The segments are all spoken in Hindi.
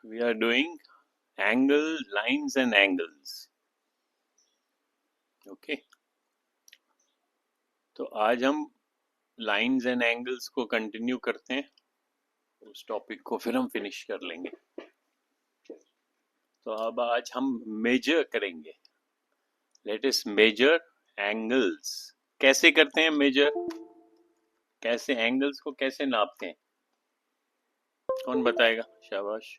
we are doing angle, lines and angles. Okay. तो आज हम लाइंस एंड एंगल्स को कंटिन्यू करते हैं, उस टॉपिक को फिर हम फिनिश कर लेंगे। तो अब आज हम मेजर करेंगे। Let us measure angles. कैसे करते हैं मेजर? कैसे एंगल्स को कैसे नापते हैं? कौन बताएगा? शाबाश।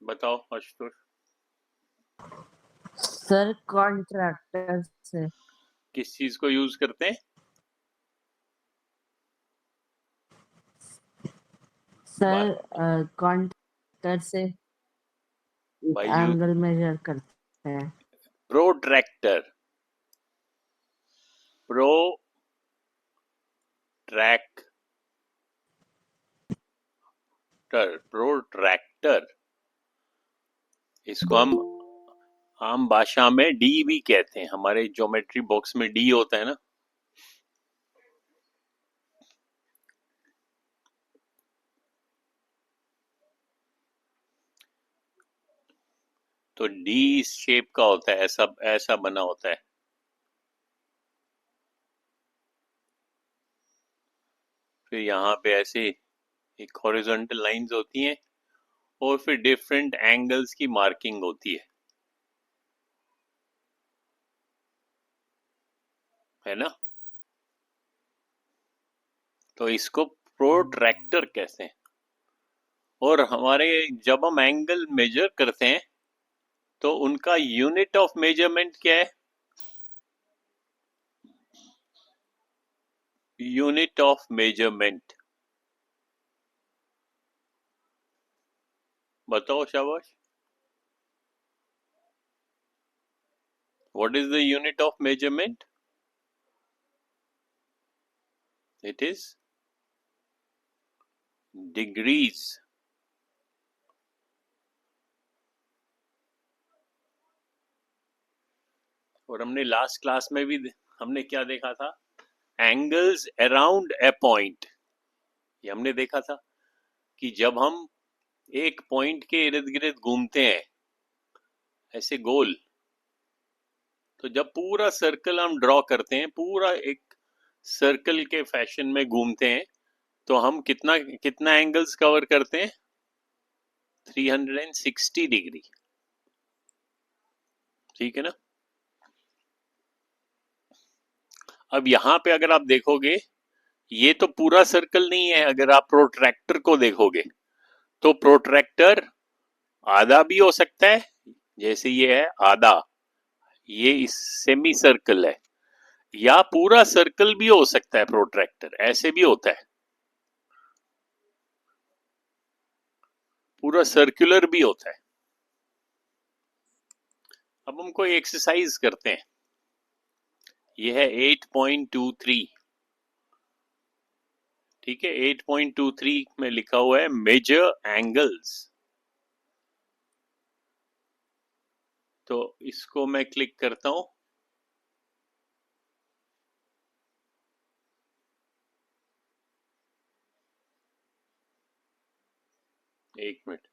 बताओ आशुतोष। सर कॉन्ट्रैक्टर से। किस चीज को यूज करते हैं? सर कॉन्ट्रैक्टर से भाई एंगल मेजर करते हैं। प्रोट्रैक्टर। प्रोट्रैक्टर। इसको हम आम भाषा में डी भी कहते हैं। हमारे ज्योमेट्री बॉक्स में डी होता है ना। तो डी इस शेप का होता है, ऐसा ऐसा बना होता है। फिर यहाँ पे ऐसे एक हॉरिजॉन्टल लाइंस होती हैं और फिर डिफरेंट एंगल्स की मार्किंग होती है ना। तो इसको प्रोट्रैक्टर कहते हैं। और हमारे जब हम एंगल मेजर करते हैं तो उनका यूनिट ऑफ मेजरमेंट क्या है? यूनिट ऑफ मेजरमेंट बताओ शाबाश। What is the unit of measurement? It is degrees. और हमने लास्ट क्लास में भी हमने क्या देखा था? Angles around a point. ये हमने देखा था कि जब हम एक पॉइंट के इर्द गिर्द घूमते हैं ऐसे गोल, तो जब पूरा सर्कल हम ड्रॉ करते हैं, पूरा एक सर्कल के फैशन में घूमते हैं, तो हम कितना कितना एंगल्स कवर करते हैं? 360 डिग्री। ठीक है ना। अब यहाँ पे अगर आप देखोगे, ये तो पूरा सर्कल नहीं है। अगर आप प्रोट्रैक्टर को देखोगे तो प्रोट्रैक्टर आधा भी हो सकता है, जैसे ये है आधा, ये इस सेमी सर्कल है, या पूरा सर्कल भी हो सकता है। प्रोट्रैक्टर ऐसे भी होता है, पूरा सर्कुलर भी होता है। अब हम कोई एक्सरसाइज करते हैं। ये है 8.23। ठीक है, 8.23 में लिखा हुआ है मेजर एंगल्स। तो इसको मैं क्लिक करता हूं। एक मिनट,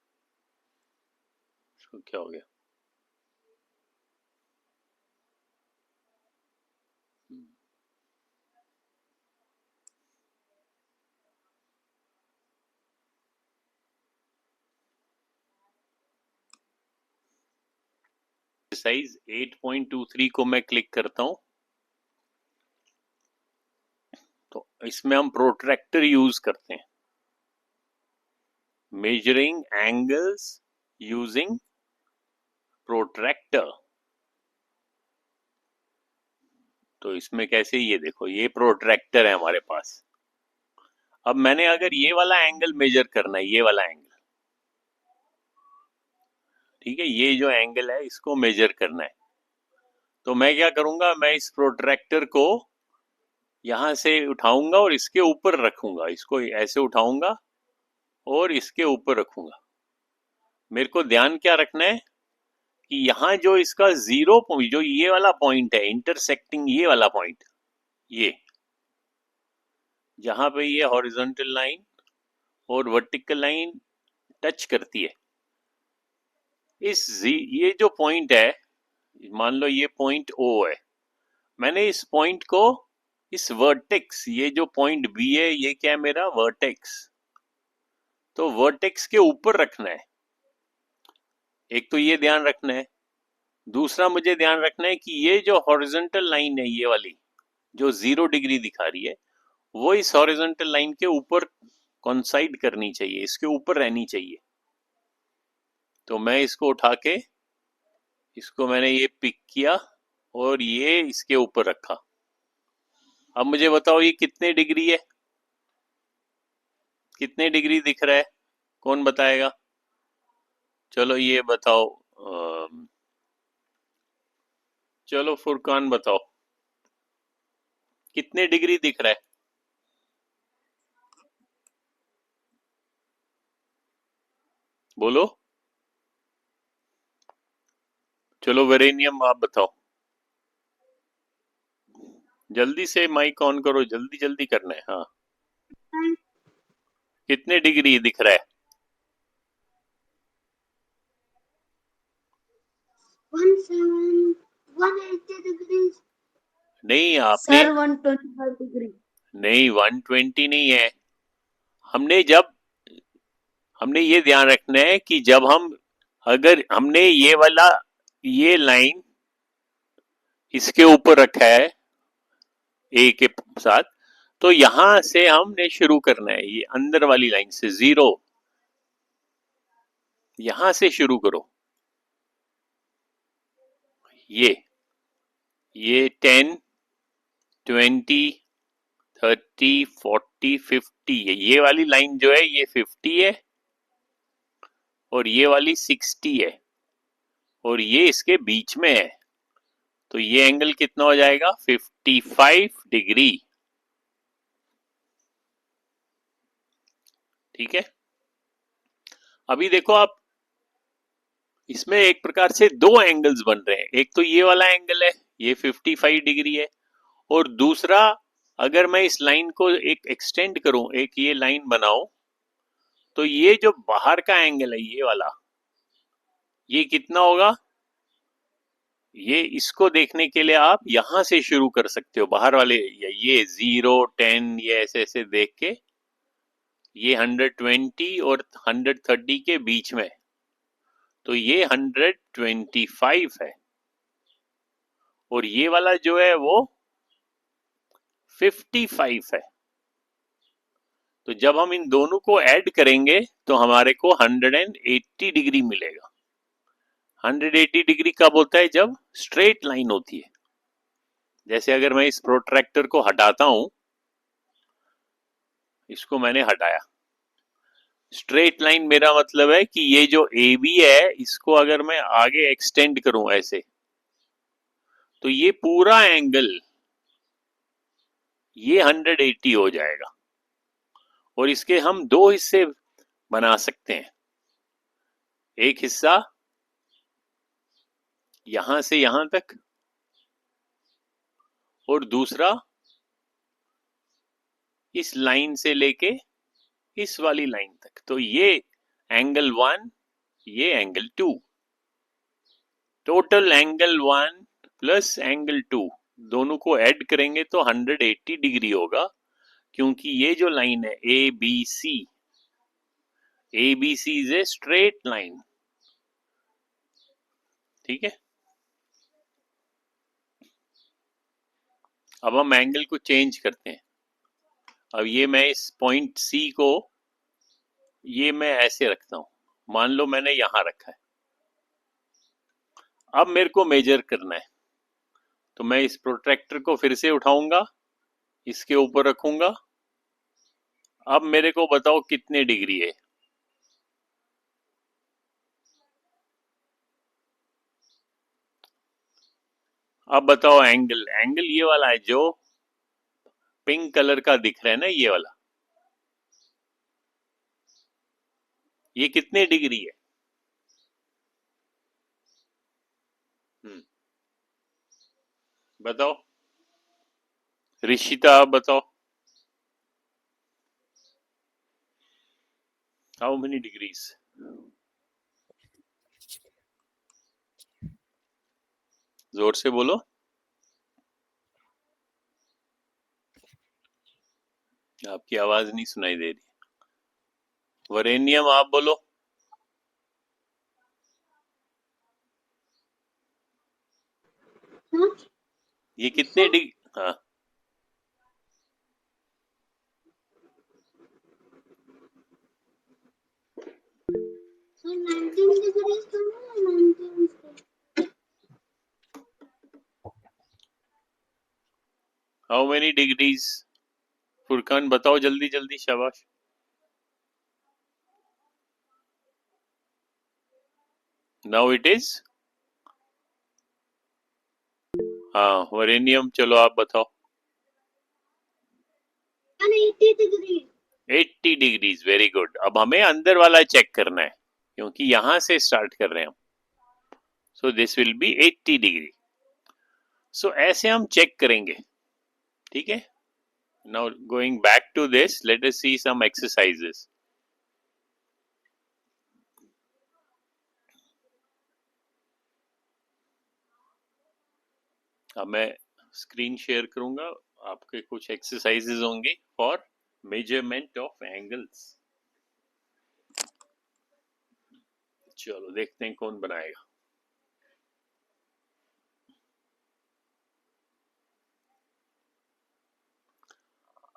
इसको क्या हो गया? एक्सरसाइज 8.23 को मैं क्लिक करता हूं। तो इसमें हम प्रोट्रैक्टर यूज करते हैं। Measuring angles using protractor. तो इसमें कैसे, ये देखो, ये प्रोट्रैक्टर है हमारे पास। अब मैंने अगर ये वाला एंगल मेजर करना है, ये वाला एंगल, ठीक है, ये जो एंगल है इसको मेजर करना है, तो मैं क्या करूंगा? मैं इस प्रोट्रैक्टर को यहां से उठाऊंगा और इसके ऊपर रखूंगा। इसको ऐसे उठाऊंगा और इसके ऊपर रखूंगा। मेरे को ध्यान क्या रखना है कि यहाँ जो इसका जीरो, जो ये वाला पॉइंट है इंटरसेक्टिंग, ये वाला पॉइंट, ये जहां पे ये हॉरिजॉन्टल लाइन और वर्टिकल लाइन टच करती है, ये जो पॉइंट है, मान लो ये पॉइंट ओ है, मैंने इस पॉइंट को, इस वर्टेक्स, ये जो पॉइंट बी है ये क्या है मेरा वर्टेक्स, तो वर्टेक्स के ऊपर रखना है। एक तो ये ध्यान रखना है, दूसरा मुझे ध्यान रखना है कि ये जो हॉरिजॉन्टल लाइन है ये वाली जो 0 डिग्री दिखा रही है, वो इस हॉरिजॉन्टल लाइन के ऊपर कॉन्साइड करनी चाहिए, इसके ऊपर रहनी चाहिए। तो मैं इसको उठा के, इसको मैंने ये पिक किया और ये इसके ऊपर रखा। अब मुझे बताओ ये कितने डिग्री है, कितने डिग्री दिख रहा है, कौन बताएगा? चलो ये बताओ, चलो फुरकान बताओ कितने डिग्री दिख रहा है? बोलो। चलो वेरेनियम आप बताओ, जल्दी से माइक ऑन करो, जल्दी जल्दी करना है। हाँ, कितने डिग्री दिख रहा है? 180 degrees. नहीं आपने, Sir, 125 degree. नहीं 120 नहीं है। हमने ये ध्यान रखना है कि जब हम, अगर हमने ये वाला, ये लाइन इसके ऊपर रखा है ए के साथ, तो यहां से हमने शुरू करना है, ये अंदर वाली लाइन से 0, यहां से शुरू करो। ये 10, 20, 30, 40, 50 है, ये वाली लाइन जो है ये 50 है और ये वाली 60 है और ये इसके बीच में है, तो ये एंगल कितना हो जाएगा? 55 डिग्री। ठीक है, अभी देखो आप, इसमें एक प्रकार से दो एंगल्स बन रहे हैं, एक तो ये वाला एंगल है, ये 55 डिग्री है, और दूसरा अगर मैं इस लाइन को एक एक्सटेंड करूं, एक ये लाइन बनाऊं, तो ये जो बाहर का एंगल है ये वाला, ये कितना होगा? ये इसको देखने के लिए आप यहां से शुरू कर सकते हो, बाहर वाले, ये 0, 10, ये ऐसे ऐसे देख के, ये 120 और 130 के बीच में, तो ये 125 है और ये वाला जो है वो 55 है। तो जब हम इन दोनों को ऐड करेंगे तो हमारे को 180 डिग्री मिलेगा। 180 डिग्री कब होता है? जब स्ट्रेट लाइन होती है। जैसे अगर मैं इस प्रोट्रैक्टर को हटाता हूं, इसको मैंने हटाया, स्ट्रेट लाइन मेरा मतलब है कि ये जो ए बी है, इसको अगर मैं आगे एक्सटेंड करूं ऐसे, तो ये पूरा एंगल ये 180 हो जाएगा और इसके हम दो हिस्से बना सकते हैं। एक हिस्सा यहां से यहां तक और दूसरा इस लाइन से लेके इस वाली लाइन तक। तो ये एंगल 1, ये angle 2, total angle 1 plus angle 2, दोनों को ऐड करेंगे तो 180 डिग्री होगा, क्योंकि ये जो लाइन है A B C, A B C is a straight line. ठीक है, अब हम एंगल को चेंज करते हैं। अब ये मैं इस पॉइंट सी को, ये मैं ऐसे रखता हूं, मान लो मैंने यहां रखा है। अब मेरे को मेजर करना है, तो मैं इस प्रोट्रैक्टर को फिर से उठाऊंगा, इसके ऊपर रखूंगा। अब मेरे को बताओ कितने डिग्री है? अब बताओ एंगल, एंगल ये वाला है जो पिंक कलर का दिख रहा है ना, ये वाला, ये कितने डिग्री है? बताओ, ऋषिता आप बताओ, हाउ मेनी डिग्रीज? जोर से बोलो, आपकी आवाज नहीं सुनाई दे रही। वरेनियम आप बोलो। हाँ ये कितने डिग्री? हाँ, सर 19 डिग्रीज तो नहीं है 19 से हाउ मेनी डिग्रीज? फुरकान बताओ जल्दी जल्दी, शाबाश। नाउ इट इज, हाँ वरेनियम, चलो आप बताओ। 80 डिग्री 80 डिग्रीज, वेरी गुड। अब हमें अंदर वाला चेक करना है क्योंकि यहां से स्टार्ट कर रहे हैं हम। So this will be 80 degree. So ऐसे हम चेक करेंगे, ठीक है। Now going back to this, let us see some exercises. अब मैं स्क्रीन शेयर करूंगा, आपके कुछ एक्सरसाइजेस होंगे फॉर मेजरमेंट ऑफ एंगल्स। चलो देखते हैं कौन बनाएगा।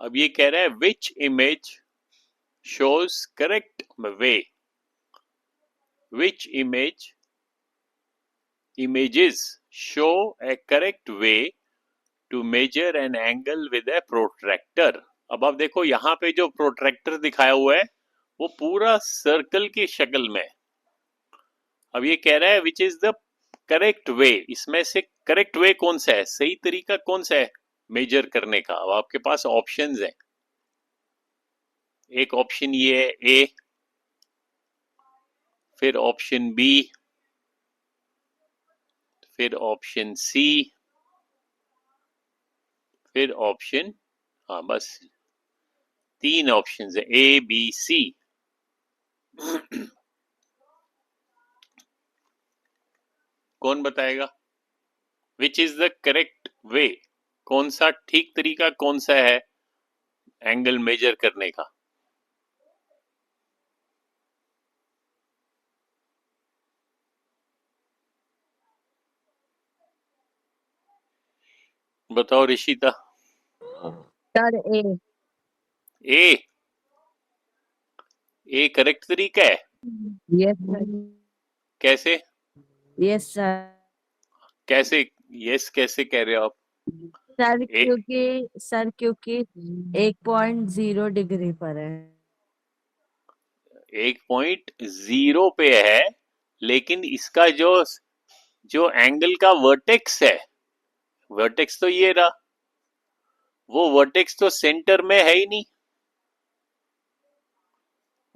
अब ये कह रहा है which image shows correct way, which images show a correct way to measure an angle with a protractor। अब आप देखो यहाँ पे जो प्रोट्रैक्टर दिखाया हुआ है वो पूरा सर्कल की शक्ल में। अब ये कह रहा है विच इज द करेक्ट वे, इसमें से करेक्ट वे कौन सा है, सही तरीका कौन सा है मेजर करने का। अब आपके पास ऑप्शंस है, एक ऑप्शन ये है ए, फिर ऑप्शन बी, फिर ऑप्शन सी, फिर ऑप्शन, हाँ बस 3 ऑप्शंस है, ए बी सी। कौन बताएगा which is the correct way, कौन सा ठीक तरीका कौन सा है एंगल मेजर करने का। बताओ Rishita. Sir A. A, A correct तरीका है? Yes sir. कैसे? Yes sir. कैसे यस कैसे कह रहे हो आप? सर ए, क्योंकि 1.0 डिग्री पर है। 1.0 पे है, लेकिन इसका जो जो एंगल का वर्टेक्स है, वर्टेक्स तो ये रहा, वो वर्टेक्स तो सेंटर में है ही नहीं।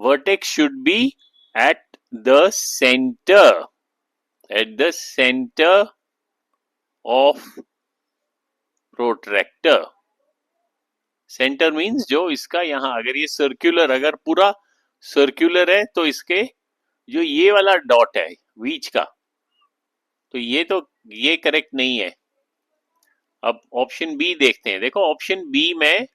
Vertex should be at the centre, at the centre of protractor. Centre means जो इसका यहाँ, अगर ये सर्कुलर, अगर पूरा सर्कुलर है तो इसके जो ये वाला डॉट है बीच का, तो ये करेक्ट नहीं है। अब ऑप्शन बी देखते हैं। देखो ऑप्शन बी में,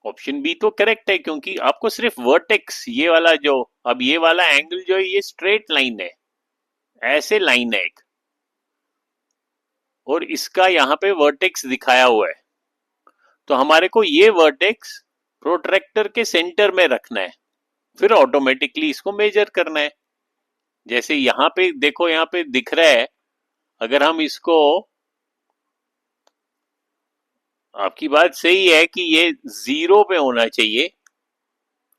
ऑप्शन बी तो करेक्ट है क्योंकि आपको सिर्फ वर्टेक्स ये वाला जो, अब ये वाला एंगल जो है ये स्ट्रेट लाइन है, ऐसे लाइन है एक, और इसका यहाँ पे वर्टेक्स दिखाया हुआ है, तो हमारे को ये वर्टेक्स प्रोट्रैक्टर के सेंटर में रखना है, फिर ऑटोमेटिकली इसको मेजर करना है। जैसे यहाँ पे देखो, यहाँ पे दिख रहा है, अगर हम इसको, आपकी बात सही है कि ये 0 पे होना चाहिए,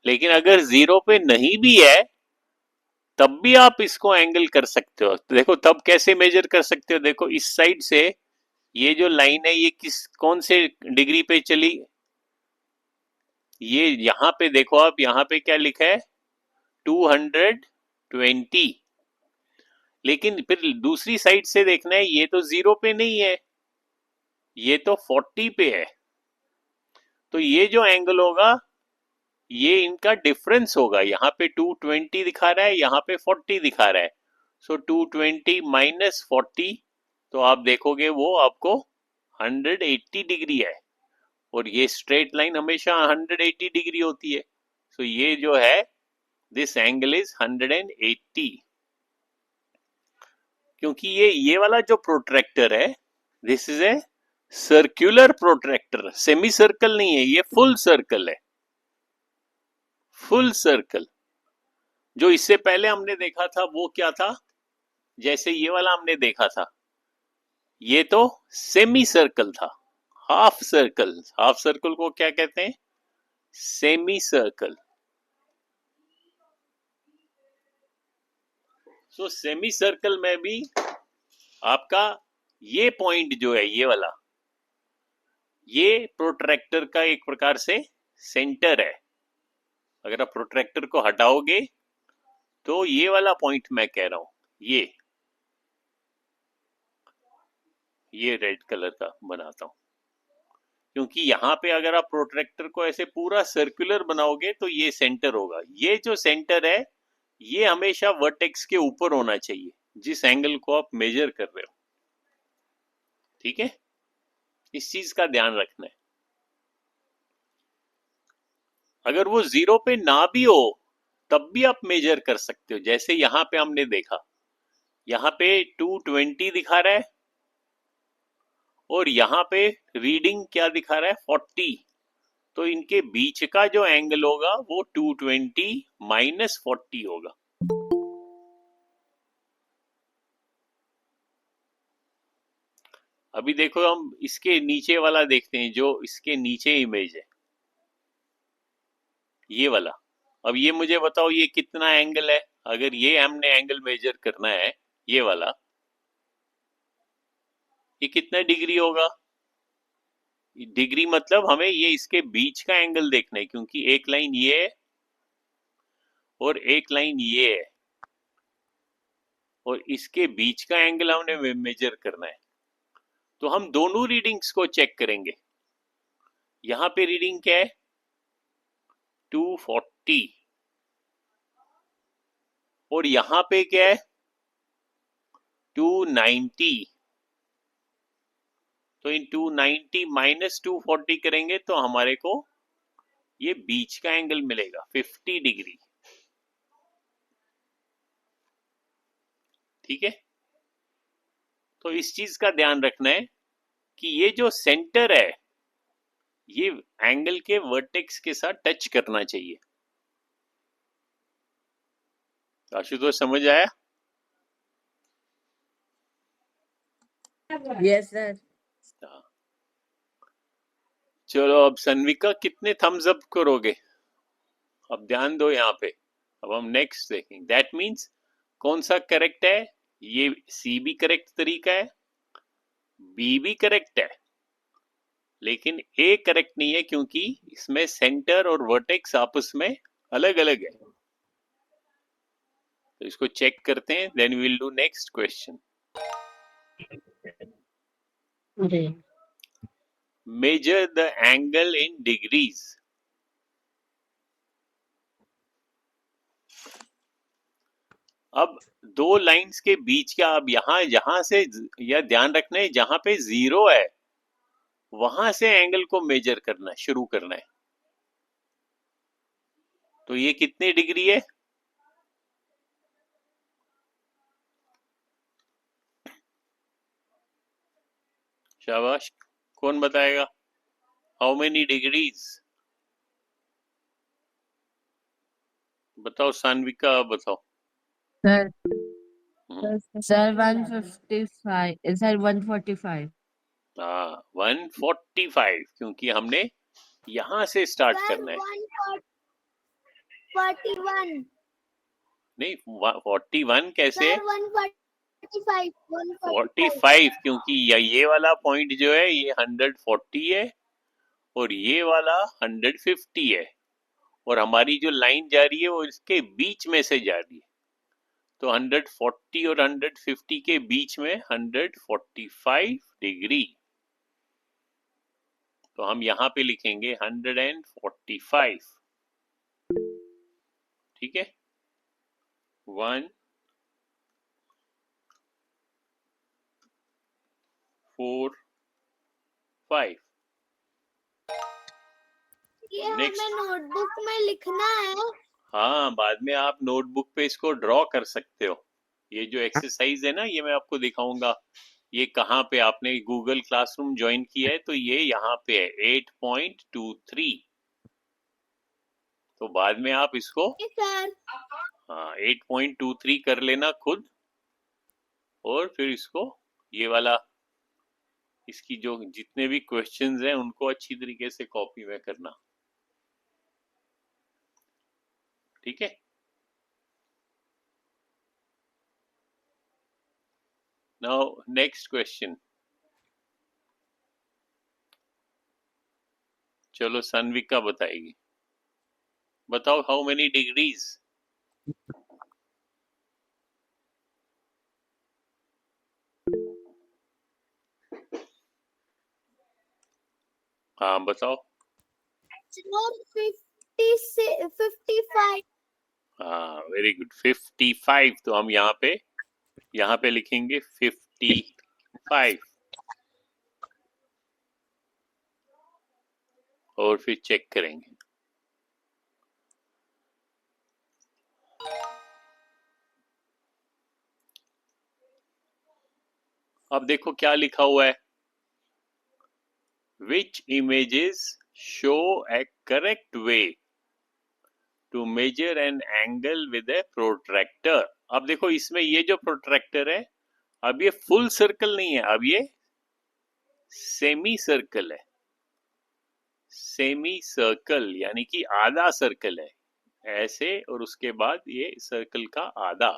लेकिन अगर 0 पे नहीं भी है तब भी आप इसको एंगल कर सकते हो। तो देखो तब कैसे मेजर कर सकते हो, देखो इस साइड से ये जो लाइन है ये कौन से डिग्री पे चली, ये यहां पे देखो आप, यहां पे क्या लिखा है 220, लेकिन फिर दूसरी साइड से देखना है, ये तो 0 पे नहीं है, ये तो 40 पे है, तो ये जो एंगल होगा ये इनका डिफरेंस होगा। यहाँ पे 220 दिखा रहा है, यहाँ पे 40 दिखा रहा है। सो 220 माइनस 40, तो आप देखोगे वो आपको 180 डिग्री है, और ये स्ट्रेट लाइन हमेशा 180 डिग्री होती है। सो ये जो है दिस एंगल इज 180, क्योंकि ये वाला जो प्रोट्रैक्टर है this is a circular protractor, semi circle नहीं है, ये फुल सर्कल है, फुल सर्कल। जो इससे पहले हमने देखा था वो क्या था, जैसे ये वाला हमने देखा था, ये तो सेमी सर्कल था, हाफ सर्कल। हाफ सर्कल को क्या कहते हैं, सेमी सर्कल। सो सेमी सर्कल में भी आपका ये पॉइंट जो है ये वाला, ये प्रोट्रैक्टर का एक प्रकार से सेंटर है। अगर आप प्रोट्रैक्टर को हटाओगे तो ये वाला पॉइंट मैं कह रहा हूं, ये रेड कलर का बनाता हूं, क्योंकि यहाँ पे अगर आप प्रोट्रैक्टर को ऐसे पूरा सर्कुलर बनाओगे तो ये सेंटर होगा। ये जो सेंटर है ये हमेशा वर्टेक्स के ऊपर होना चाहिए, जिस एंगल को आप मेजर कर रहे हो। ठीक है, इस चीज का ध्यान रखना है। अगर वो 0 पे ना भी हो तब भी आप मेजर कर सकते हो। जैसे यहाँ पे हमने देखा, यहाँ पे 220 दिखा रहा है और यहाँ पे रीडिंग क्या दिखा रहा है, 40। तो इनके बीच का जो एंगल होगा वो 220 माइनस 40 होगा। अभी देखो हम इसके नीचे वाला देखते हैं, जो इसके नीचे इमेज है ये वाला। अब ये मुझे बताओ ये कितना एंगल है। अगर ये हमने एंगल मेजर करना है, ये वाला, ये कितना डिग्री होगा। डिग्री मतलब हमें ये इसके बीच का एंगल देखना है, क्योंकि एक लाइन ये है और एक लाइन ये है, और इसके बीच का एंगल हमने मेजर करना है। तो हम दोनों रीडिंग्स को चेक करेंगे। यहां पे रीडिंग क्या है, 240, और यहां पे क्या है, 290। तो इन 290 माइनस 240 करेंगे तो हमारे को ये बीच का एंगल मिलेगा 50 डिग्री। ठीक है, तो इस चीज का ध्यान रखना है कि ये जो सेंटर है ये एंगल के वर्टेक्स के साथ टच करना चाहिए। आशुतोष समझ आया। Yes sir. चलो अब सन्विका कितने थम्स अप करोगे, अब ध्यान दो यहाँ पे। अब हम नेक्स्ट देखेंगे, दैट मीन्स कौन सा करेक्ट है। ये सी भी करेक्ट तरीका है, बी भी करेक्ट है, लेकिन ए करेक्ट नहीं है, क्योंकि इसमें सेंटर और वर्टेक्स आपस में अलग अलग है। तो इसको चेक करते हैं, then we will do next question. Measure the angle in degrees. अब दो लाइंस के बीच का, अब यहां जहां से यह ध्यान रखना है, जहां पे 0 है वहां से एंगल को मेजर करना शुरू करना है। तो ये कितनी डिग्री है, शाबाश, कौन बताएगा, हाउ मेनी डिग्रीज, बताओ सान्विका, बताओ। सर हम्म, सर 155 सर 145। हाँ 145, क्योंकि हमने यहां से स्टार्ट करना है। 41 नहीं 41 कैसे, सर 145 45, क्योंकि ये वाला पॉइंट जो है ये 140 है और ये वाला 150 है, और हमारी जो लाइन जा रही है वो इसके बीच में से जा रही है। तो 140 और 150 के बीच में 145 डिग्री। तो हम यहाँ पे लिखेंगे 145, ठीक है। 1 4 5। ये हमें नेक्स्ट, नोटबुक में लिखना है। हाँ बाद में आप नोटबुक पे इसको ड्रॉ कर सकते हो। ये जो एक्सरसाइज है ना, ये मैं आपको दिखाऊंगा। ये कहाँ पे आपने गूगल क्लासरूम ज्वाइन किया है, तो ये यहाँ पे है 8.23। तो बाद में आप इसको सर 8.23 कर लेना खुद, और फिर इसको ये वाला, इसकी जो जितने भी क्वेश्चंस हैं उनको अच्छी तरीके से कॉपी में करना, ठीक है। नाउ नेक्स्ट क्वेश्चन, चलो सनविका बताएगी। बताओ हाउ मेनी डिग्रीज। हाँ बताओ। 55। हाँ वेरी गुड, 55। तो हम यहाँ पे लिखेंगे 55 और फिर चेक करेंगे। अब देखो क्या लिखा हुआ है, which images show a correct way to measure an angle with a protractor। अब देखो इसमें ये जो प्रोट्रैक्टर है, अब ये फुल सर्कल नहीं है, अब ये सेमी सर्कल है। सेमी सर्कल यानी कि आधा सर्कल है, ऐसे, और उसके बाद ये सर्कल का आधा।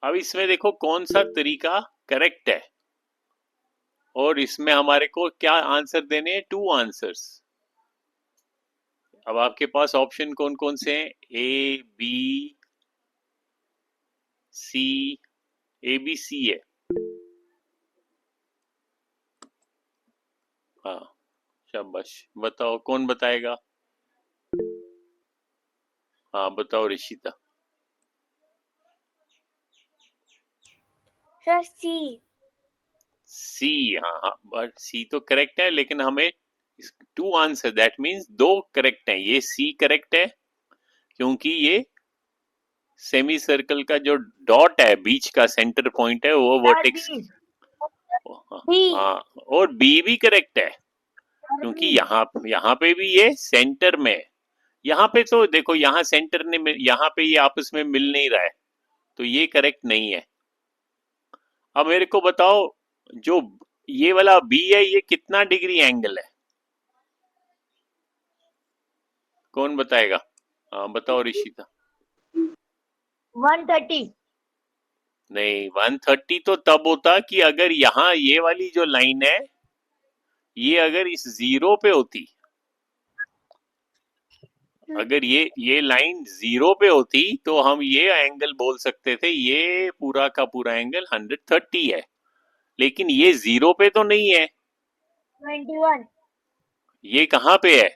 अब इसमें देखो कौन सा तरीका करेक्ट है, और इसमें हमारे को क्या आंसर देने हैं, 2 आंसर्स। अब आपके पास ऑप्शन कौन कौन से हैं, ए बी सी, ए बी सी है। हाँ शाबाश, बताओ कौन बताएगा। हाँ बताओ ऋषिता। सर सी। सी, हाँ हाँ, बट सी तो करेक्ट है, लेकिन हमें 2 आंसर, दैट मीन्स 2 करेक्ट है। ये सी करेक्ट है क्योंकि ये सेमी सर्कल का जो डॉट है, बीच का सेंटर पॉइंट है, वो वर्टेक्स। हाँ, और बी भी करेक्ट है क्योंकि यहाँ पे भी ये सेंटर में है। यहाँ पे तो देखो, यहाँ सेंटर ने, यहाँ पे ये आपस में मिल नहीं रहा है, तो ये करेक्ट नहीं है। अब मेरे को बताओ, जो ये वाला बी है, ये कितना डिग्री एंगल है, कौन बताएगा। हाँ बताओ ऋषिता। 130। नहीं, 130 तो तब होता कि अगर यहाँ ये वाली जो लाइन है, ये अगर इस जीरो पे होती, अगर ये लाइन जीरो पे होती, तो हम ये एंगल बोल सकते थे, ये पूरा का पूरा एंगल 130 है। लेकिन ये जीरो पे तो नहीं है, 21। ये कहाँ पे है,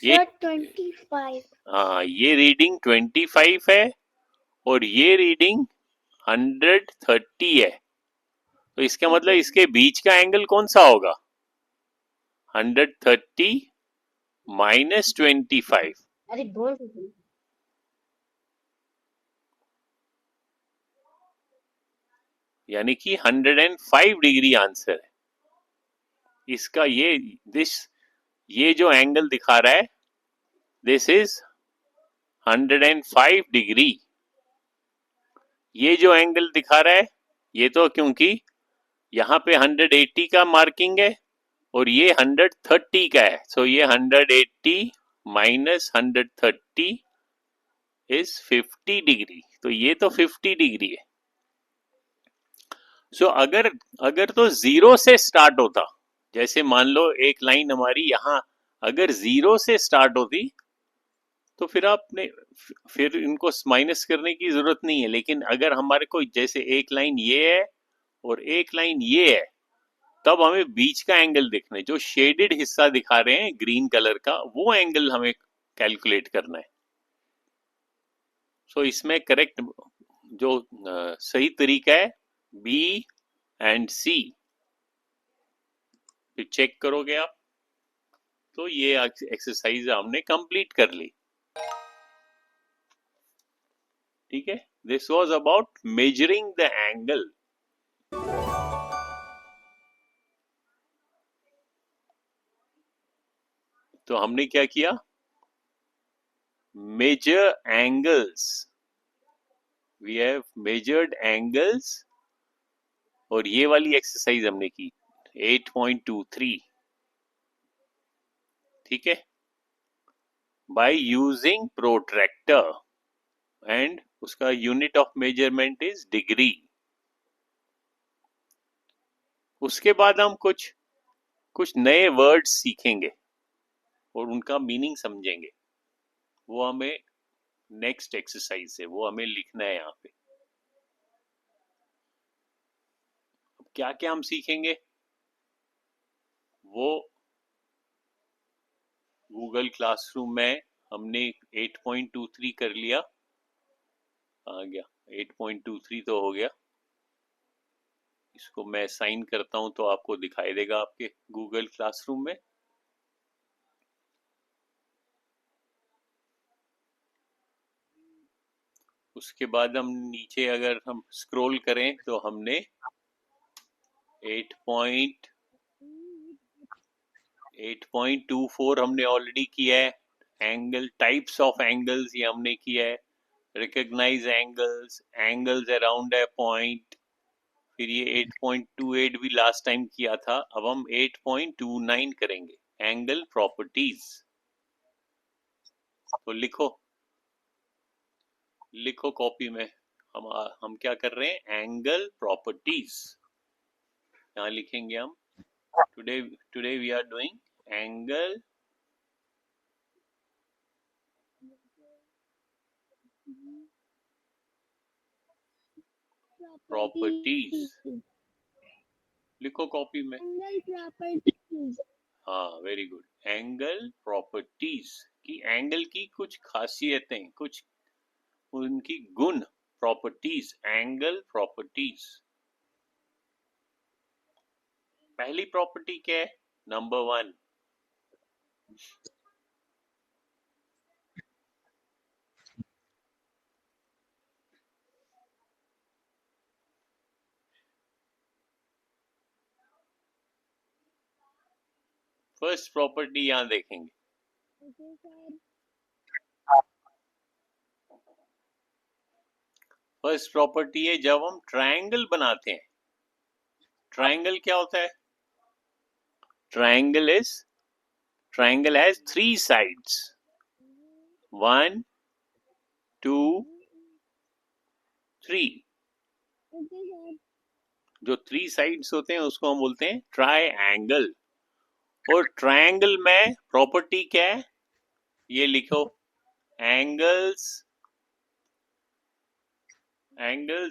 ये 25। हाँ, ये रीडिंग 25 है और ये रीडिंग 130 है। तो इसका मतलब इसके बीच का एंगल कौन सा होगा, 130 माइनस 25। अरे बोल। यानी कि 105 डिग्री आंसर है इसका। ये जो एंगल दिखा रहा है, दिस इज 105 डिग्री। ये जो एंगल दिखा रहा है, ये तो क्योंकि यहाँ पे 180 का मार्किंग है और ये 130 का है, सो ये 180 माइनस 130 इज 50 डिग्री। तो ये तो 50 डिग्री है। सो अगर तो जीरो से स्टार्ट होता, जैसे मान लो एक लाइन हमारी यहाँ अगर जीरो से स्टार्ट होती, तो फिर इनको माइनस करने की जरूरत नहीं है। लेकिन अगर हमारे को जैसे एक लाइन ये है और एक लाइन ये है, तब हमें बीच का एंगल देखना है, जो शेडेड हिस्सा दिखा रहे हैं ग्रीन कलर का, वो एंगल हमें कैलकुलेट करना है। सो इसमें करेक्ट जो सही तरीका है बी एंड सी, फिर चेक करोगे आप तो ये एक्सरसाइज हमने कंप्लीट कर ली। ठीक है, this was about measuring the angle. तो हमने क्या किया, measure angles, we have measured angles, और ये वाली एक्सरसाइज हमने की 8.23। ठीक है, बाय यूजिंग प्रोट्रैक्टर एंड उसका unit of measurement is degree. उसके बाद हम कुछ नए वर्ड्स सीखेंगे और उनका मीनिंग समझेंगे, वो हमें नेक्स्ट एक्सरसाइज है, वो हमें लिखना है यहाँ पे। अब क्या क्या हम सीखेंगे वो गूगल क्लासरूम में हमने 8.23 कर लिया, आ गया 8.23 तो हो गया। इसको मैं साइन करता हूं तो आपको दिखाई देगा आपके गूगल क्लासरूम में। उसके बाद हम नीचे अगर हम स्क्रॉल करें तो हमने 8.24 हमने ऑलरेडी किया है। एंगल, टाइप्स ऑफ एंगल्स ये हमने किया है। Recognise angles, angles around a point, फिर ये 8.28 भी लास्ट टाइम किया था। अब हम 8.29 करेंगे, एंगल प्रॉपर्टीज। तो लिखो कॉपी में, हम क्या कर रहे हैं, एंगल प्रॉपर्टीज यहाँ लिखेंगे हम। Today we are doing angle properties, लिखो कॉपी में। हाँ, वेरी गुड। एंगल प्रॉपर्टीज की, एंगल की कुछ खासियतें, कुछ उनकी गुण, प्रॉपर्टीज, एंगल प्रॉपर्टीज। पहली प्रॉपर्टी क्या है, नंबर 1, फर्स्ट प्रॉपर्टी यहाँ देखेंगे। फर्स्ट प्रॉपर्टी है जब हम ट्रायंगल बनाते हैं। ट्रायंगल क्या होता है, ट्रायंगल हैज 3 sides, 1 2 3। जो 3 sides होते हैं उसको हम बोलते हैं ट्रायंगल। और ट्रायंगल में प्रॉपर्टी क्या है, ये लिखो, angles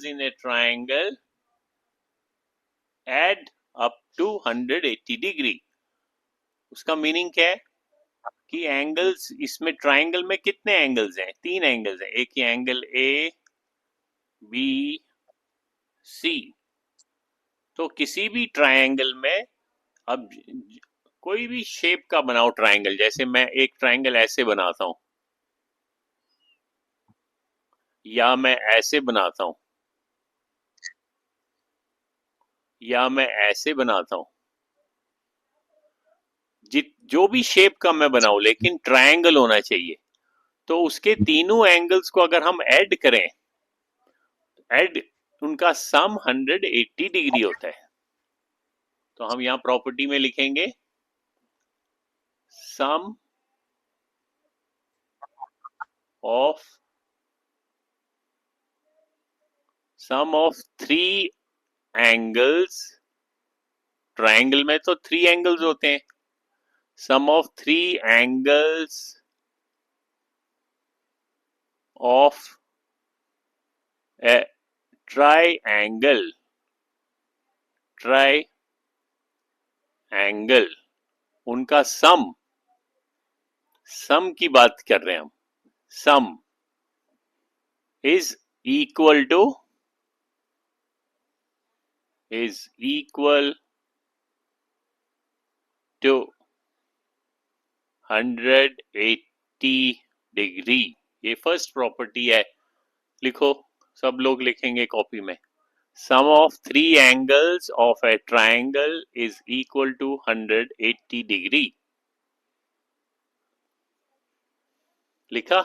in a triangle add up to 180 degree. उसका मीनिंग क्या है कि एंगल्स, इसमें ट्रायंगल में कितने एंगल्स हैं, 3 एंगल्स हैं। एक ही एंगल ए बी सी। तो किसी भी ट्रायंगल में, अब कोई भी शेप का बनाओ ट्रायंगल, जैसे मैं एक ट्रायंगल ऐसे बनाता हूं या मैं ऐसे बनाता हूं या मैं ऐसे बनाता हूं, जो भी शेप का मैं बनाऊं, लेकिन ट्रायंगल होना चाहिए। तो उसके तीनों एंगल्स को अगर हम ऐड करें, उनका सम 180 डिग्री होता है। तो हम यहां प्रॉपर्टी में लिखेंगे सम ऑफ 3 एंगल्स, ट्रायंगल में तो 3 एंगल्स होते हैं, sum of 3 angles of a triangle angle, उनका सम की बात कर रहे हैं हम। Sum is equal to 180 degree. ये फर्स्ट प्रॉपर्टी है। लिखो, सब लोग लिखेंगे कॉपी में। Sum of three angles of a triangle is equal to 180 degree. लिखा?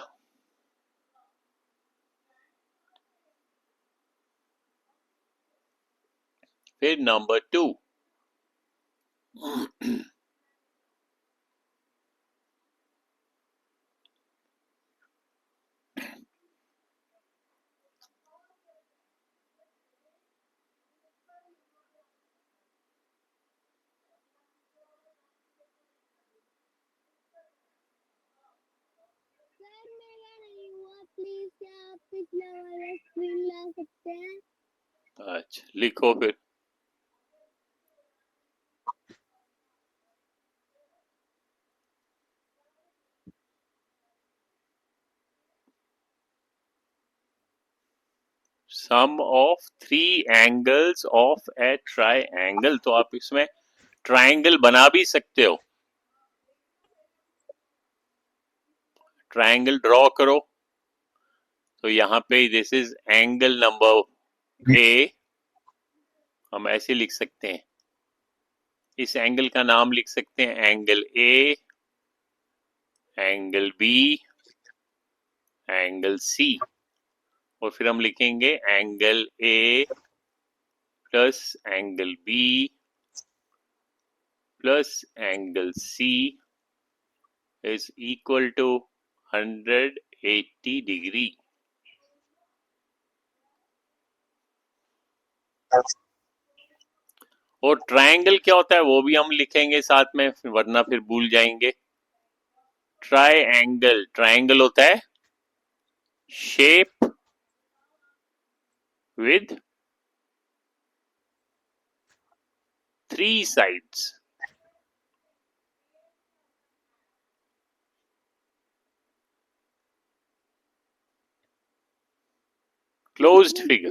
फिर नंबर 2, सर मेरा नहीं हुआ, प्लीज क्या आप पिछला वाला स्क्रीन ला सकते हैं? अच्छा लिखो फिर। Sum of three angles of a triangle, तो आप इसमें ट्राइंगल बना भी सकते हो। ट्राइंगल ड्रॉ करो। तो यहाँ पे this is angle number A, हम ऐसे लिख सकते हैं। इस एंगल का नाम लिख सकते हैं angle A, angle B, angle C, और फिर हम लिखेंगे angle A plus angle B plus angle C is equal to 180 degree. और ट्रायंगल क्या होता है वो भी हम लिखेंगे साथ में, वरना फिर भूल जाएंगे। ट्रायंगल होता है shape with 3 sides. Closed figure.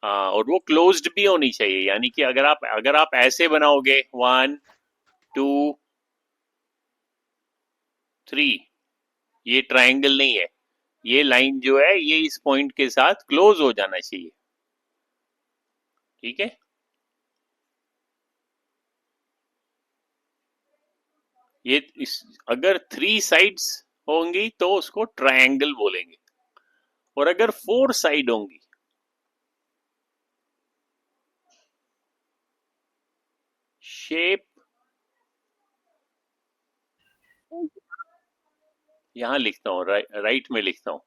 हाँ, और वो क्लोज्ड भी होनी चाहिए, यानी कि अगर आप ऐसे बनाओगे 1 2 3, ये ट्रायंगल नहीं है। ये लाइन जो है ये इस पॉइंट के साथ क्लोज हो जाना चाहिए। ठीक है, अगर 3 साइड्स होंगी तो उसको ट्रायंगल बोलेंगे, और अगर 4 साइड होंगी, शेप, यहां लिखता हूं, राइट में लिखता हूं,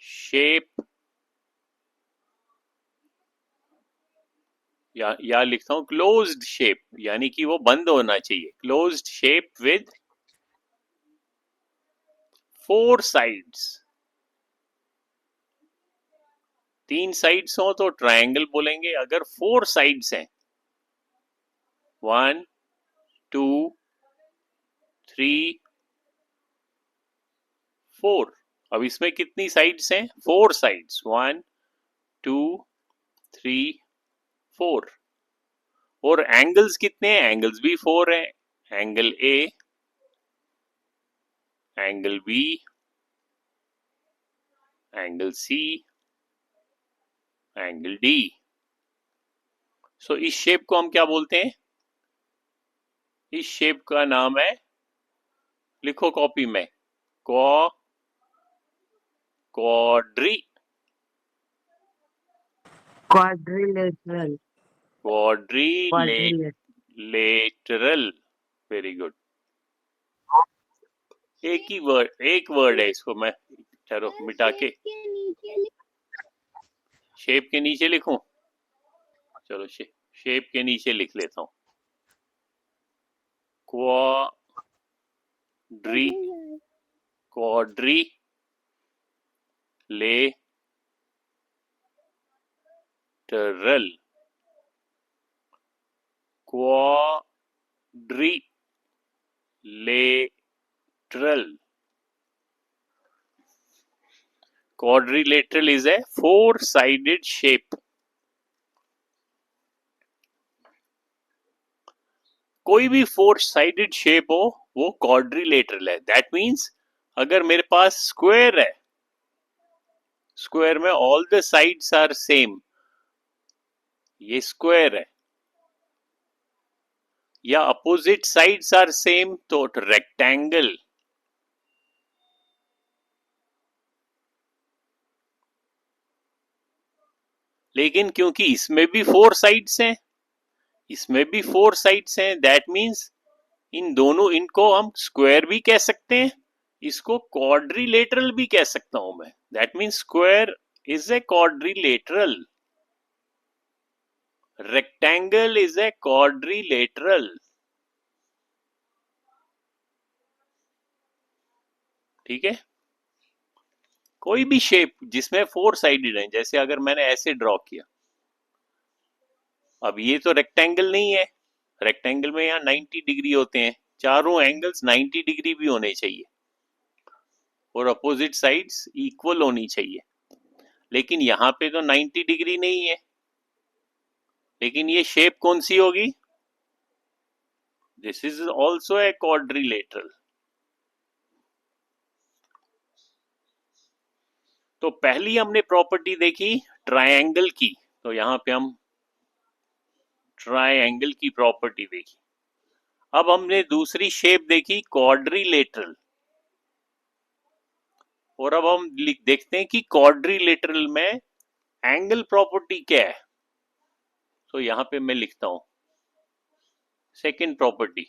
शेप, या लिखता हूं क्लोज्ड शेप, यानी कि वो बंद होना चाहिए। Closed shape with 4 sides. 3 sides हो तो ट्रायंगल बोलेंगे, अगर 4 साइड्स हैं 1 2 3 4, अब इसमें कितनी साइड्स हैं? 4 साइड्स, 1 2 3 4। और एंगल्स कितने हैं? एंगल्स भी 4 हैं। Angle A, angle B, angle C, angle D. So इस शेप को हम क्या बोलते हैं? इस शेप का नाम है, लिखो कॉपी में, quadri quadrilateral quadrilateral. Very good. एक वर्ड है इसको मैं, चलो मिटा के शेप के नीचे लिखूं। चलो शेप के नीचे लिख लेता हूं, quadri quadri lateral. quadrilateral. Quadrilateral is a four-sided shape. कोई भी four-sided shape हो वो quadrilateral है. That means अगर मेरे पास square है, square में all the sides are same, ये square है, या opposite sides are same तो rectangle. लेकिन क्योंकि इसमें भी फोर साइड्स हैं, इसमें भी फोर साइड्स हैं, दैट मीन्स इन दोनों, इनको हम स्क्वायर भी कह सकते हैं, इसको क्वाड्रिलेटरल भी कह सकता हूं मैं. That means square is a quadrilateral, rectangle is a quadrilateral. ठीक है. कोई भी शेप जिसमें फोर साइडेड है, जैसे अगर मैंने ऐसे ड्रॉ किया, अब ये तो रेक्टेंगल नहीं है, रेक्टेंगल में यहाँ 90 डिग्री होते हैं, चारों एंगल्स 90 डिग्री भी होने चाहिए और अपोजिट साइड्स इक्वल होनी चाहिए. लेकिन यहाँ पे तो 90 डिग्री नहीं है, लेकिन ये शेप कौन सी होगी? This is also a quadrilateral. तो पहली हमने प्रॉपर्टी देखी ट्रायंगल की, तो यहाँ पे हम ट्रायंगल की प्रॉपर्टी देखी. अब हमने दूसरी शेप देखी क्वाड्रिलेटरल, और अब हम देखते हैं कि क्वाड्रिलेटरल में एंगल प्रॉपर्टी क्या है. तो यहां पे मैं लिखता हूं second property,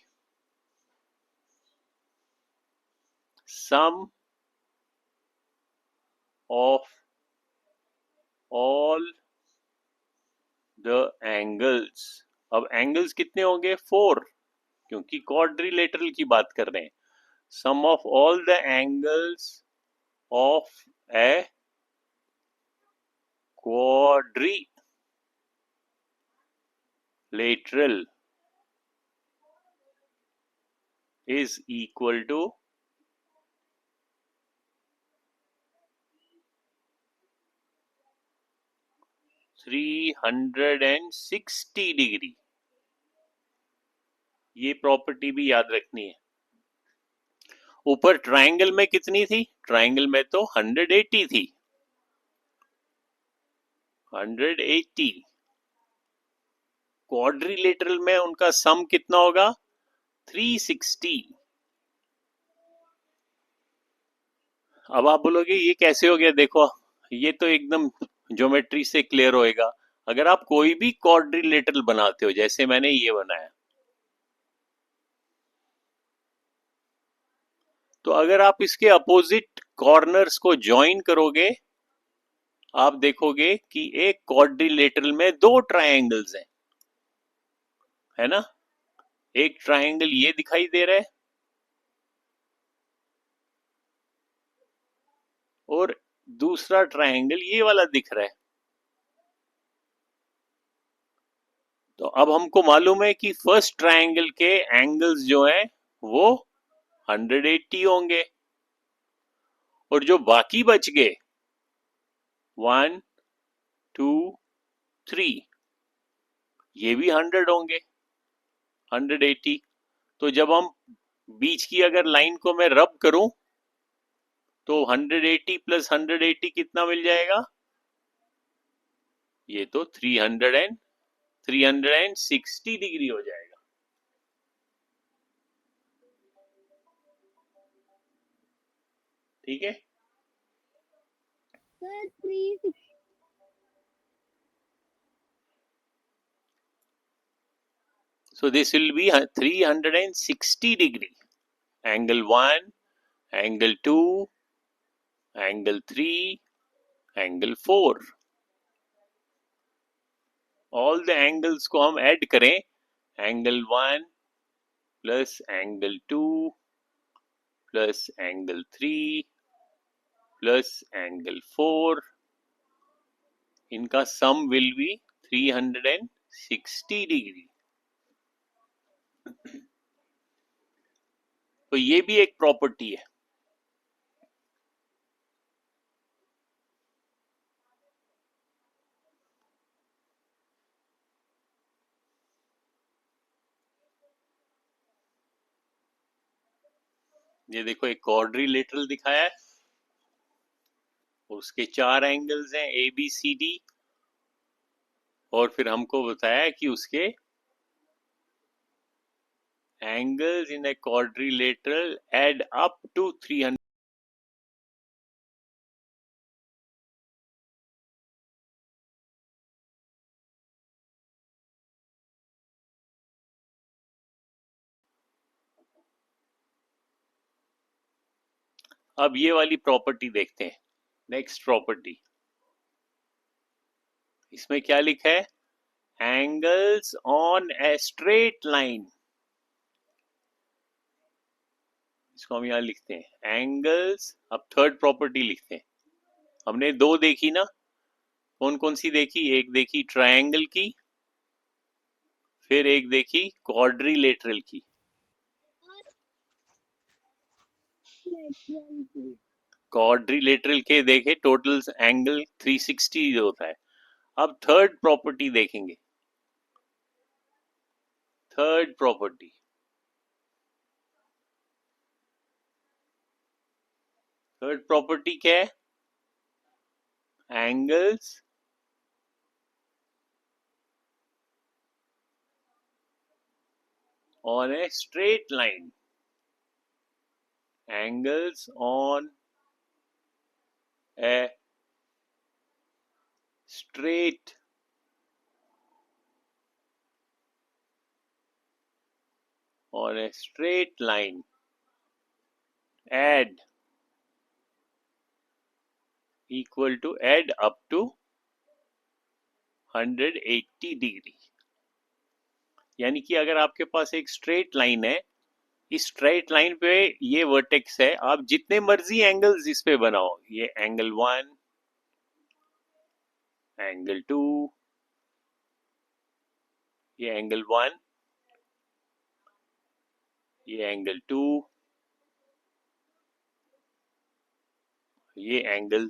sum of all the angles. अब एंगल्स कितने होंगे? फोर, क्योंकि क्वाड्रिलेटरल की बात कर रहे हैं. Sum of all the angles of a quadrilateral is equal to 360 degree. ये प्रॉपर्टी भी याद रखनी है. ऊपर ट्रायंगल में कितनी थी? ट्रायंगल में तो 180 थी, 180. क्वाड्रिलेटरल में उनका सम कितना होगा? 360. अब आप बोलोगे ये कैसे हो गया? देखो ये तो एकदम ज्योमेट्री से क्लियर होएगा. अगर आप कोई भी क्वाड्रिलेटरल बनाते हो, जैसे मैंने ये बनाया, तो अगर आप इसके अपोजिट कॉर्नर्स को ज्वाइन करोगे, आप देखोगे कि एक क्वाड्रिलेटरल में दो ट्रायंगल्स हैं, है ना? एक ट्रायंगल ये दिखाई दे रहा है और दूसरा ट्रायंगल ये वाला दिख रहा है. तो अब हमको मालूम है कि फर्स्ट ट्रायंगल के एंगल्स जो हैं वो 180 होंगे, और जो बाकी बच गए 1 2 3 ये भी 100 होंगे, 180. तो जब हम बीच की अगर लाइन को मैं रब करूं तो 180 प्लस 180 कितना मिल जाएगा? ये तो 360 डिग्री हो जाएगा. ठीक है. Sir, 360. So this will be 360 degree. Angle 1, angle 2, angle 3, angle 4. All the angles को हम ऐड करें, angle 1 plus angle 2 plus angle 3 plus angle 4, इनका sum will be 360 degree. तो ये भी एक प्रॉपर्टी है। ये देखो एक क्वाड्रिलेटरल दिखाया है, उसके 4 एंगल्स हैं ए बी सी डी, और फिर हमको बताया कि उसके angles in a quadrilateral add up to 300। अब ये वाली प्रॉपर्टी देखते हैं, नेक्स्ट प्रॉपर्टी। इसमें क्या लिखा है? Angles on a straight line. इसको हम यहां लिखते हैं एंगल्स। अब थर्ड प्रॉपर्टी लिखते हैं। हमने 2 देखी ना, कौन कौन सी देखी? एक देखी ट्रायंगल की, फिर एक देखी क्वाड्रिलेटरल की। क्वाड्रिलेटरल के देखे टोटल एंगल 360 होता है। अब थर्ड प्रॉपर्टी देखेंगे। थर्ड प्रॉपर्टी, थर्ड प्रॉपर्टी क्या है? Angles on a straight line. Angles on a straight line add equal to add up to 180 degree. यानी कि अगर आपके पास एक स्ट्रेट लाइन है, इस स्ट्रेट लाइन पे ये वर्टेक्स है, आप जितने मर्जी एंगल्स इस पे बनाओ, ये एंगल 1, एंगल 2, ये एंगल 1, ये एंगल 2, ये एंगल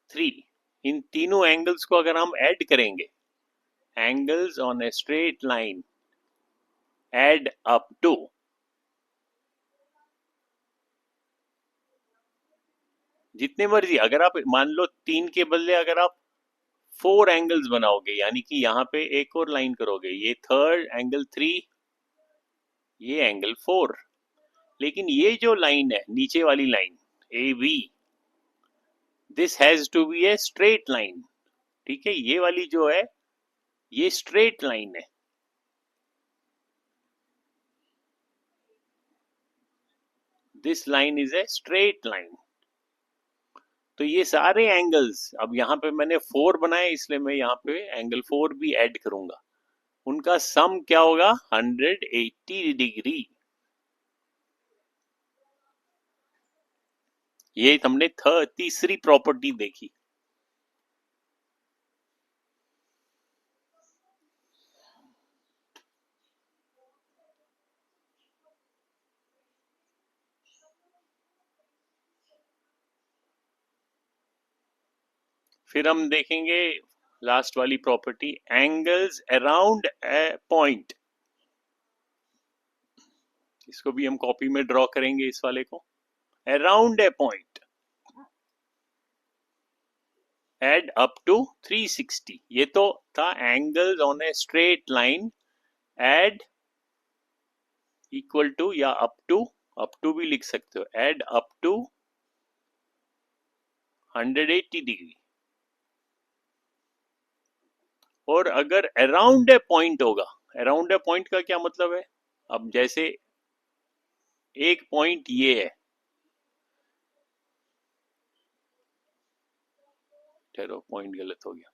3, इन तीनों एंगल्स को अगर हम ऐड करेंगे, angles on a straight line add up to, जितने मर्जी, अगर आप मान लो 3 के बदले अगर आप 4 एंगल्स बनाओगे, यानी कि यहाँ पे एक और लाइन करोगे, ये थर्ड एंगल 3, ये एंगल 4, लेकिन ये जो लाइन है नीचे वाली line A B, this has to be a straight line. ठीक है, ये वाली जो है ये स्ट्रेट लाइन है। This line is a straight line. तो ये सारे एंगल्स, अब यहाँ पे मैंने 4 बनाए, इसलिए मैं यहाँ पे एंगल 4 भी ऐड करूंगा, उनका सम क्या होगा? 180 डिग्री। ये हमने तीसरी प्रॉपर्टी देखी। फिर हम देखेंगे लास्ट वाली property, angles around a point. इसको भी हम कॉपी में ड्रॉ करेंगे, इस वाले को, around a point add up to 360। ये तो था angles on a straight line add equal to या अप टू भी लिख सकते हो, एड अप टू 180 डिग्री। और अगर अराउंड ए पॉइंट होगा, अराउंड ए पॉइंट का क्या मतलब है? अब जैसे एक पॉइंट ये है, ठहरो पॉइंट गलत हो गया,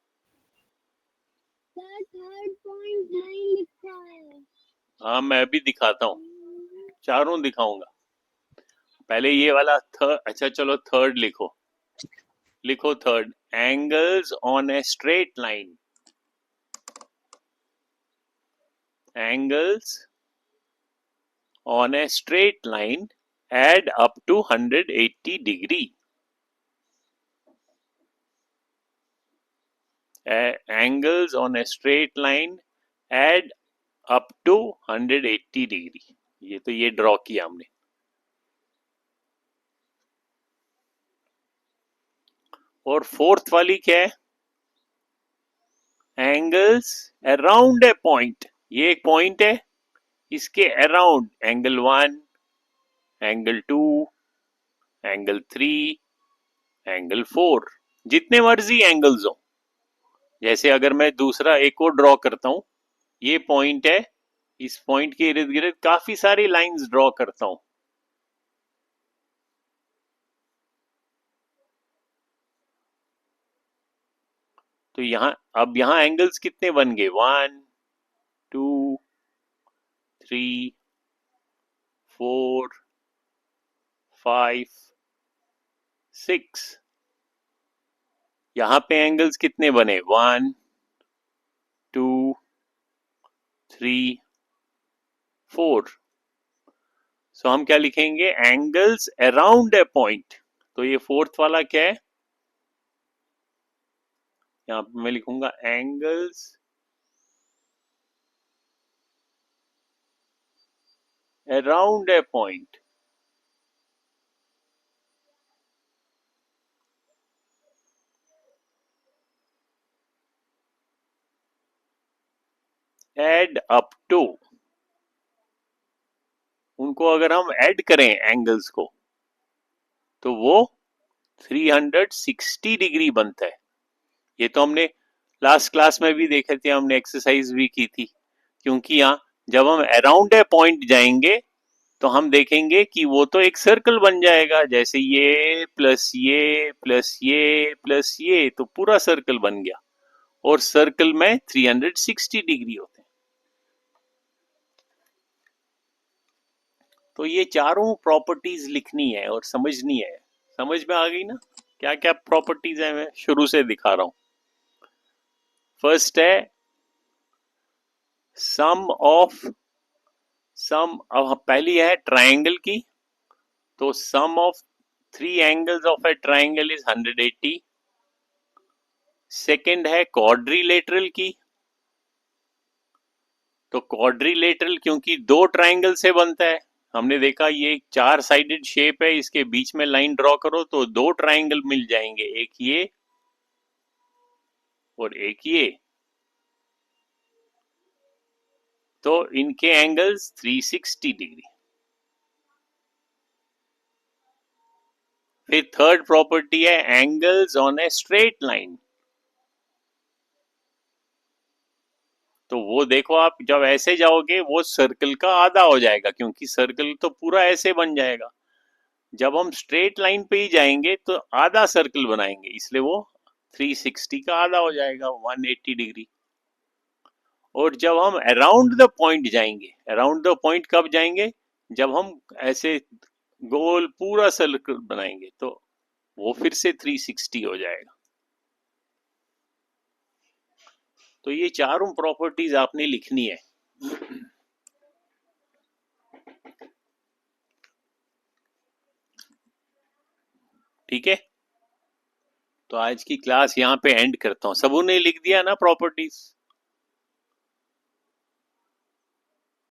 थर्ड पॉइंट नहीं लिखा है। हाँ मैं भी दिखाता हूँ, चारों दिखाऊंगा। पहले ये वाला थर्ड, अच्छा चलो थर्ड लिखो, लिखो third, angles on a straight line, angles on a straight line add up to 180 degree. Angles on a straight line add up to 180 degree. ये ड्रॉ किया हमने. और फोर्थ वाली क्या है? Angles around a point. ये एक पॉइंट है, इसके around angle 1, angle 2, angle 3, angle 4, जितने मर्जी एंगल्स हो. जैसे अगर मैं दूसरा एक और ड्रॉ करता हूं, ये पॉइंट है, इस पॉइंट के इर्द गिर्द काफी सारी लाइंस ड्रॉ करता हूं. तो यहां एंगल्स कितने बन गए? 1, 2, 3, 4, 5, 6. यहां पे एंगल्स कितने बने? 1, 2, 3, 4. सो हम क्या लिखेंगे? Angles around a point. तो ये फोर्थ वाला क्या है? यहां पे मैं लिखूंगा angles around a point. Add up to. उनको अगर हम ऐड करें एंगल्स को, तो वो 360 डिग्री बनता है. ये तो हमने लास्ट क्लास में भी देखे थे, हमने एक्सरसाइज भी की थी. क्योंकि यहाँ जब हम अराउंड ए पॉइंट जाएंगे तो हम देखेंगे कि वो तो एक सर्कल बन जाएगा. जैसे ये प्लस ये प्लस ये प्लस ये, तो पूरा सर्कल बन गया. और सर्कल में 360 डिग्री होते हैं. तो ये चारों प्रॉपर्टीज लिखनी है और समझनी है. समझ में आ गई ना क्या क्या प्रॉपर्टीज है? मैं शुरू से दिखा रहा हूं. फर्स्ट है अब पहली है ट्रायंगल की. तो sum of 3 angles of a triangle is 180. Second है क्वाड्रिलेटरल की. तो क्वाड्रिलेटरल क्योंकि 2 ट्रायंगल से बनता है. हमने देखा ये एक 4 साइडेड शेप है, इसके बीच में लाइन ड्रॉ करो तो 2 ट्रायंगल मिल जाएंगे, एक ये और एक ये. तो इनके एंगल्स 360 डिग्री. फिर थर्ड प्रॉपर्टी है angles on a straight line. तो वो देखो, आप जब ऐसे जाओगे वो सर्कल का आधा हो जाएगा, क्योंकि सर्कल तो पूरा ऐसे बन जाएगा. जब हम स्ट्रेट लाइन पे ही जाएंगे तो आधा सर्कल बनाएंगे, इसलिए वो 360 का आधा हो जाएगा, 180 डिग्री. और जब हम अराउंड द पॉइंट जाएंगे, अराउंड द पॉइंट कब जाएंगे? जब हम ऐसे गोल पूरा सर्कल बनाएंगे, तो वो फिर से 360 हो जाएगा. तो ये चारों प्रॉपर्टीज आपने लिखनी है. ठीक है, तो आज की क्लास यहाँ पे एंड करता हूं. सबों ने लिख दिया ना प्रॉपर्टीज?